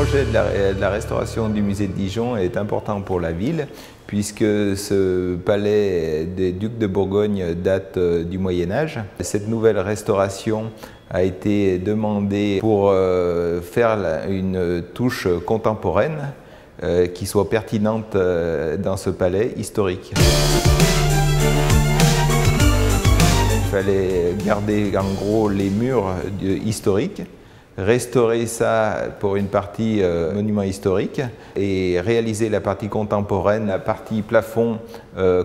projet de la restauration du musée de Dijon est important pour la ville, puisque ce palais des ducs de Bourgogne date du Moyen-Âge. Cette nouvelle restauration a été demandée pour faire une touche contemporaine qui soit pertinente dans ce palais historique. Il fallait garder en gros les murs historiques, restaurer ça pour une partie monument historique et réaliser la partie contemporaine, la partie plafond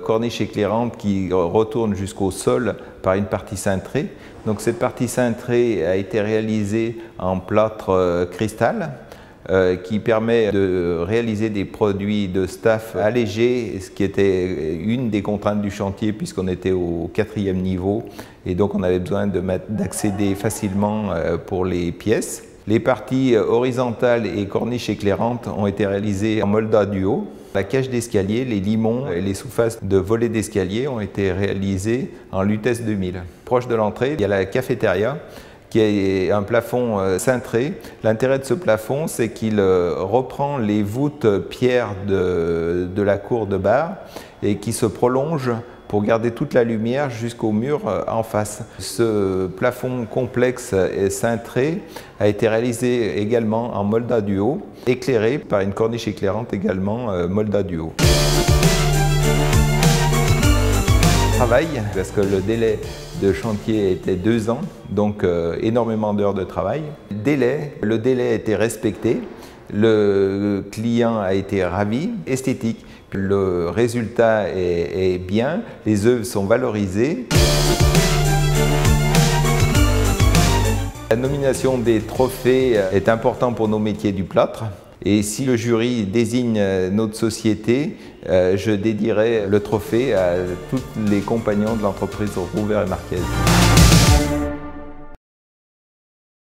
corniche éclairante qui retourne jusqu'au sol par une partie cintrée. Donc cette partie cintrée a été réalisée en plâtre cristal qui permet de réaliser des produits de staff allégés, ce qui était une des contraintes du chantier puisqu'on était au 4e niveau et donc on avait besoin d'accéder facilement pour les pièces. Les parties horizontales et corniches éclairantes ont été réalisées en Molda Duo. La cage d'escalier, les limons et les sous-faces de volets d'escalier ont été réalisés en Lutèce 2000. Proche de l'entrée, il y a la cafétéria, qui est un plafond cintré. L'intérêt de ce plafond, c'est qu'il reprend les voûtes pierre de la cour de bar et qui se prolonge pour garder toute la lumière jusqu'au mur en face. Ce plafond complexe et cintré a été réalisé également en Molda Duo, éclairé par une corniche éclairante également Molda Duo. Parce que le délai de chantier était 2 ans, donc énormément d'heures de travail. Le délai a été respecté, le client a été ravi, esthétique. Le résultat est bien, les œuvres sont valorisées. La nomination des trophées est importante pour nos métiers du plâtre. Et si le jury désigne notre société, je dédierai le trophée à tous les compagnons de l'entreprise Rouvert et Marquez.